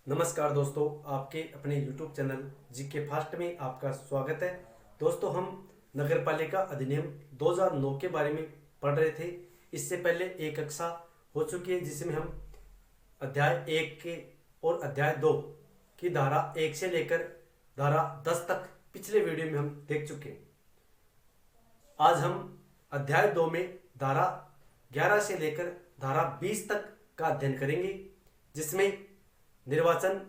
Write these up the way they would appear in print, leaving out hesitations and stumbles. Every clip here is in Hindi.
नमस्कार दोस्तों, आपके अपने YouTube चैनल जीके फास्ट में आपका स्वागत है। दोस्तों, हम नगर पालिका अधिनियम 2009 के बारे में पढ़ रहे थे। इससे पहले एक कक्षा हो चुकी है जिसमें हम अध्याय 1 के और अध्याय 2 की धारा 1 से लेकर धारा 10 तक पिछले वीडियो में हम देख चुके हैं। आज हम अध्याय 2 में धारा 11 से लेकर धारा 20 तक का अध्ययन करेंगे, जिसमें निर्वाचन,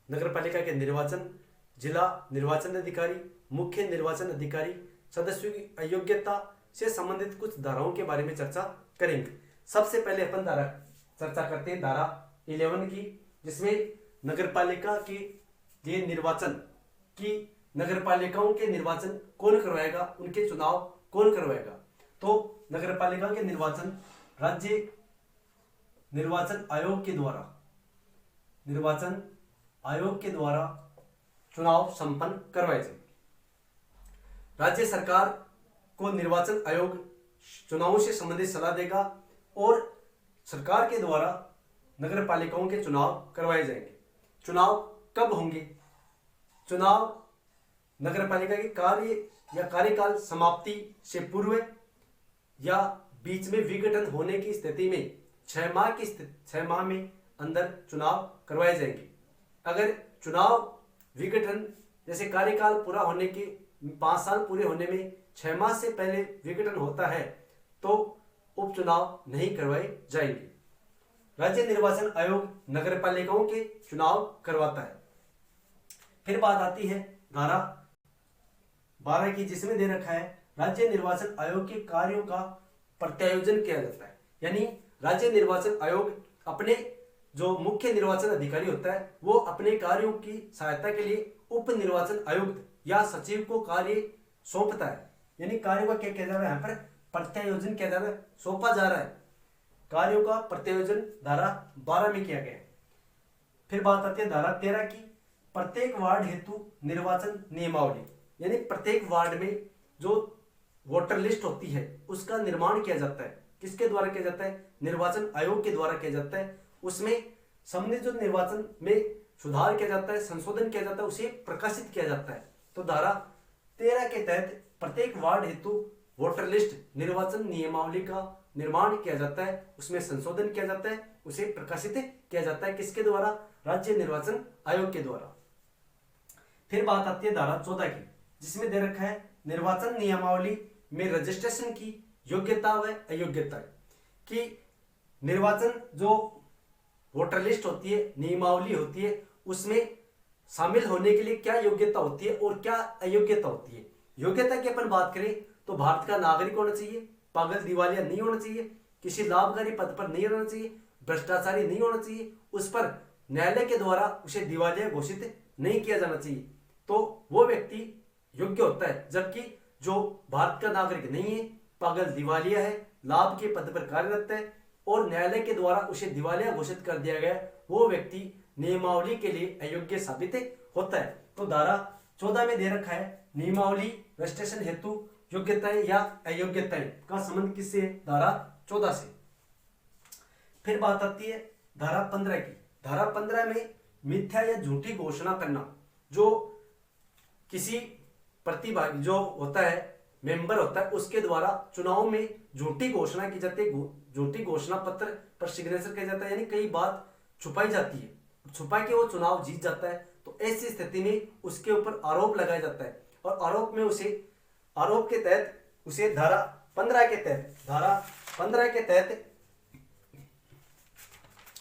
नगरपालिका के निर्वाचन, जिला निर्वाचन अधिकारी, मुख्य निर्वाचन अधिकारी, सदस्यों की अयोग्यता से संबंधित कुछ धाराओं के बारे में चर्चा करेंगे। सबसे पहले अपन धारा चर्चा करते हैं धारा 11 की, जिसमें नगरपालिका के ये निर्वाचन की नगरपालिकाओं के निर्वाचन कौन करवाएगा, उनके चुनाव कौन करवाएगा। तो नगरपालिका के निर्वाचन राज्य निर्वाचन आयोग के द्वारा चुनाव संपन्न करवाए जाएंगे। राज्य सरकार को निर्वाचन आयोग चुनावों से संबंधित सलाह देगा और सरकार के द्वारा नगर पालिकाओं के चुनाव करवाए जाएंगे। चुनाव कब होंगे? चुनाव नगर पालिका के कार्य या कार्यकाल समाप्ति से पूर्व या बीच में विघटन होने की स्थिति में 6 माह में अंदर चुनाव करवाए जाएंगे। अगर चुनाव विघटन जैसे कार्यकाल पूरा होने के 5 साल पूरे होने में 6 माह से पहले विघटन होता है तो उपचुनाव नहीं करवाए जाएंगे। राज्य निर्वाचन आयोग नगरपालिकाओं के चुनाव करवाता है। फिर बात आती है धारा 12 की, जिसमें दे रखा है राज्य निर्वाचन आयोग के कार्यों का प्रत्यायोजन किया जाता है। यानी राज्य निर्वाचन आयोग अपने जो मुख्य निर्वाचन अधिकारी होता है वो अपने कार्यों की सहायता के लिए उप निर्वाचन आयुक्त या सचिव को कार्य सौंपता है। यानी कार्यों का क्या किया जा रहा है, यहाँ पर प्रत्यायोजन किया जा रहा है, सौंपा जा रहा है। कार्यों का प्रत्यायोजन धारा 12 में किया गया है। फिर बात आती है धारा 13 की, प्रत्येक वार्ड हेतु निर्वाचन नियमावली। यानी प्रत्येक वार्ड में जो वोटर लिस्ट होती है उसका निर्माण किया जाता है। किसके द्वारा किया जाता है? निर्वाचन आयोग के द्वारा किया जाता है। उसमें संबंधित जो निर्वाचन में सुधार किया जाता है, संशोधन किया जाता है, उसे प्रकाशित किया जाता है। तो धारा 13 के तहत प्रत्येक वार्ड हेतु वोटर लिस्ट निर्वाचन नियमावली का निर्माण किया जाता है, उसमें संशोधन किया जाता है, उसे प्रकाशित किया जाता है। किसके द्वारा? राज्य निर्वाचन आयोग के द्वारा। फिर बात आती है धारा 14 की, जिसमें दे रखा है निर्वाचन नियमावली में रजिस्ट्रेशन की योग्यता व अयोग्यता कि निर्वाचन जो वोटर लिस्ट होती है, नियमावली होती है, उसमें शामिल होने के लिए क्या योग्यता होती है और क्या अयोग्यता होती है। योग्यता की अपन बात करें तो भारत का नागरिक होना चाहिए, पागल दिवालिया नहीं होना चाहिए, किसी लाभकारी पद पर नहीं रहना चाहिए, भ्रष्टाचारी नहीं होना चाहिए, उस पर न्यायालय के द्वारा उसे दिवालिया घोषित नहीं किया जाना चाहिए, तो वो व्यक्ति योग्य होता है। जबकि जो भारत का नागरिक नहीं है, पागल दिवालिया है, लाभ के पद पर कार्यरत है और न्यायालय के द्वारा उसे दिवालिया घोषित कर दिया गया, वो व्यक्ति नियमावली के लिए अयोग्य साबित होता है। तो धारा 14 में दे रखा है नियमावली रजिस्ट्रेशन हेतु योग्यताएं या अयोग्यताएं का संबंध किससे? धारा 14 से। फिर बात आती है धारा 15 की। धारा 15 में मिथ्या या झूठी घोषणा करना। जो किसी प्रतिभागी जो होता है, मेंबर होता है, उसके द्वारा चुनाव में झूठी घोषणा की जाती है, झूठी घोषणा पत्र पर सिग्नेचर किया जाता है। यानी कई बात छुपाई जाती है, छुपा के वो चुनाव जीत जाता है। तो ऐसी स्थिति में उसके ऊपर आरोप लगाया जाता है और आरोप के तहत उसे धारा 15 के तहत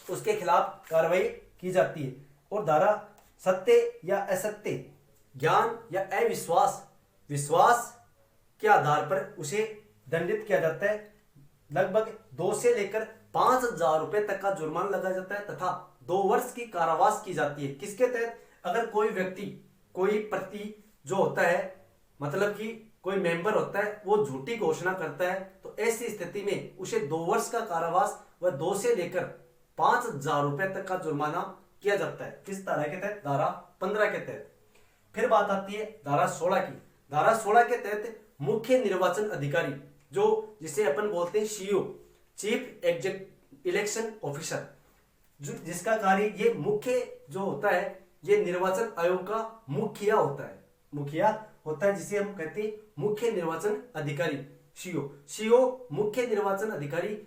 उसके खिलाफ कार्रवाई की जाती है। और धारा सत्य या असत्य, ज्ञान या विश्वास के आधार पर उसे दंडित किया जाता है। लगभग 2 से लेकर 5,000 रुपए तक का जुर्माना लगाया जाता है तथा 2 वर्ष की कारावास की जाती है। किसके तहत? अगर कोई व्यक्ति, कोई प्रति जो होता है, मतलब कि कोई मेंबर होता है, वो झूठी घोषणा करता है, तो ऐसी स्थिति में उसे 2 वर्ष का कारावास व 2 से लेकर 5,000 रुपए तक का जुर्माना किया जाता है। किस धारा के तहत? धारा 15 के तहत। फिर बात आती है धारा 16 की। धारा 16 के तहत मुख्य निर्वाचन अधिकारी, जो जिसे अपन बोलते हैं सीईओ, चीफ इलेक्शन ऑफिसर, जिसका कार्य, ये मुख्य जो होता है, ये निर्वाचन आयोग का मुखिया होता है। मुखिया होता है जिसे हम कहते हैं मुख्य निर्वाचन अधिकारी, सीओ। सीओ मुख्य निर्वाचन अधिकारी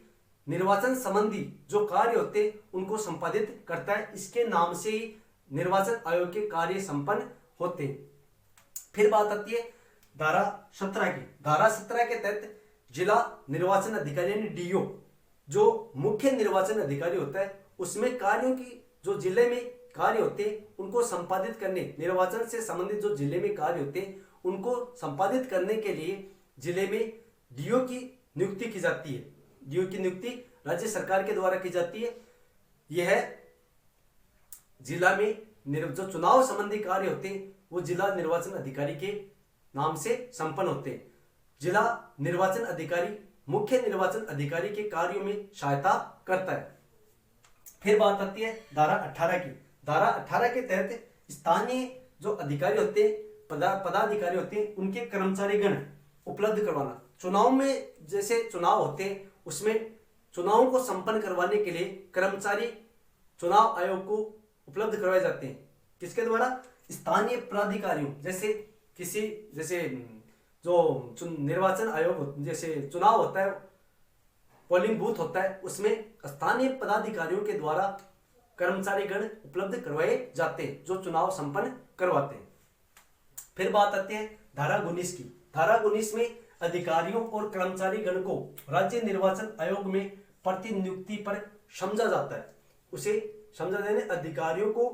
निर्वाचन संबंधी जो कार्य होते हैं उनको संपादित करता है। इसके नाम से ही निर्वाचन आयोग के कार्य संपन्न होते हैं। फिर बात आती है धारा 17 की। धारा 17 के तहत जिला निर्वाचन अधिकारी यानी डीओ, जो मुख्य निर्वाचन अधिकारी होता है, उसमें कार्यों की, जो जिले में कार्य होते हैं उनको संपादित करने, निर्वाचन से संबंधित जो जिले में कार्य होते हैं उनको संपादित करने के लिए जिले में डीओ की नियुक्ति की जाती है। डीओ की नियुक्ति राज्य सरकार के द्वारा की जाती है। यह जिला में जो चुनाव संबंधी कार्य होते हैं वो जिला निर्वाचन अधिकारी के नाम से संपन्न होते हैं। जिला निर्वाचन अधिकारी मुख्य निर्वाचन अधिकारी के कार्यों में सहायता करता है। फिर बात आती है धारा 18 की। धारा 18 के तहत स्थानीय जो अधिकारी होते हैं, पदाधिकारी होते हैं, उनके कर्मचारीगण उपलब्ध करवाना। चुनाव में जैसे चुनाव होते हैं उसमें चुनाव को संपन्न करवाने के लिए कर्मचारी चुनाव आयोग को उपलब्ध करवाए जाते हैं। किसके द्वारा? स्थानीय पदाधिकारियों। जैसे जो निर्वाचन आयोग, जैसे चुनाव होता है, पोलिंग बूथ होता है, उसमें स्थानीय पदाधिकारियों के द्वारा कर्मचारीगण उपलब्ध करवाए जाते हैं जो चुनाव संपन्न करवाते हैं। फिर बात आती है धारा 19 की। धारा 19 में अधिकारियों और कर्मचारीगण को राज्य निर्वाचन आयोग में प्रतिनियुक्ति पर समझा जाता है। उसे समझा देने, अधिकारियों को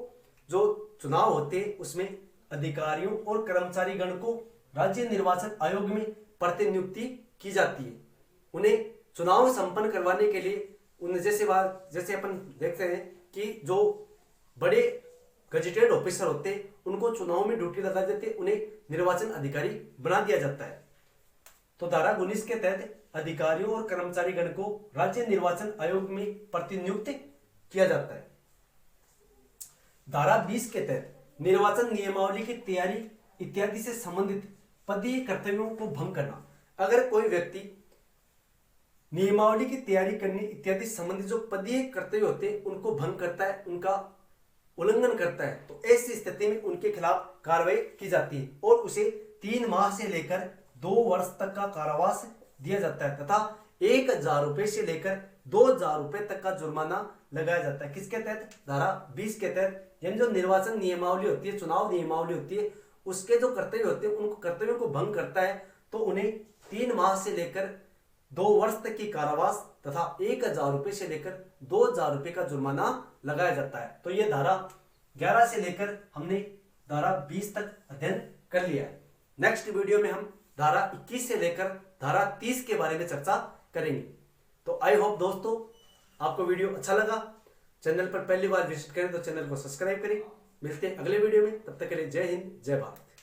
जो चुनाव होते हैं उसमें अधिकारियों और कर्मचारीगण को राज्य निर्वाचन आयोग में प्रतिनियुक्ति की जाती है। उन्हें चुनाव संपन्न करवाने के लिए उन्हें जैसे अपन देखते हैं कि जो बड़े गजेटेड ऑफिसर होते हैं उनको चुनाव में ड्यूटी लगा देते, उन्हें निर्वाचन अधिकारी बना दिया जाता है। तो धारा 19 के तहत अधिकारियों और कर्मचारीगण को राज्य निर्वाचन आयोग में प्रतिनियुक्त किया जाता है। धारा 20 के तहत निर्वाचन नियमावली की तैयारी इत्यादि से संबंधित पदीय कर्तव्यों को भंग करना। अगर कोई व्यक्ति नियमावली की तैयारी करने इत्यादि संबंधित जो पदीय कर्तव्य होते हैं उनको भंग करता है, उनका उल्लंघन करता है, तो ऐसी स्थिति में उनके खिलाफ कार्रवाई की जाती है और उसे 3 माह से लेकर 2 वर्ष तक का कारावास दिया जाता है तथा 1000 रुपए से लेकर 2000 रुपए तक का जुर्माना लगाया जाता है। किसके तहत? धारा 20 के तहत। यानी जो निर्वाचन नियमावली होती है, चुनाव नियमावली होती है, उसके जो कर्तव्य होते हैं उनको कर्तव्यों को भंग करता है तो उन्हें 3 माह से लेकर 2 वर्ष तक की कारावास तथा 1000 रुपए से लेकर 2000 रुपए का जुर्माना लगाया जाता है। तो ये धारा 11 से लेकर हमने धारा 20 तक अध्ययन कर लिया है। नेक्स्ट वीडियो में हम धारा 21 से लेकर धारा 30 के बारे में चर्चा करेंगे। तो आई होप दोस्तों आपको वीडियो अच्छा लगा। चैनल पर पहली बार विजिट करें तो चैनल को सब्सक्राइब करें। मिलते हैं अगले वीडियो में, तब तक के लिए जय हिंद, जय भारत।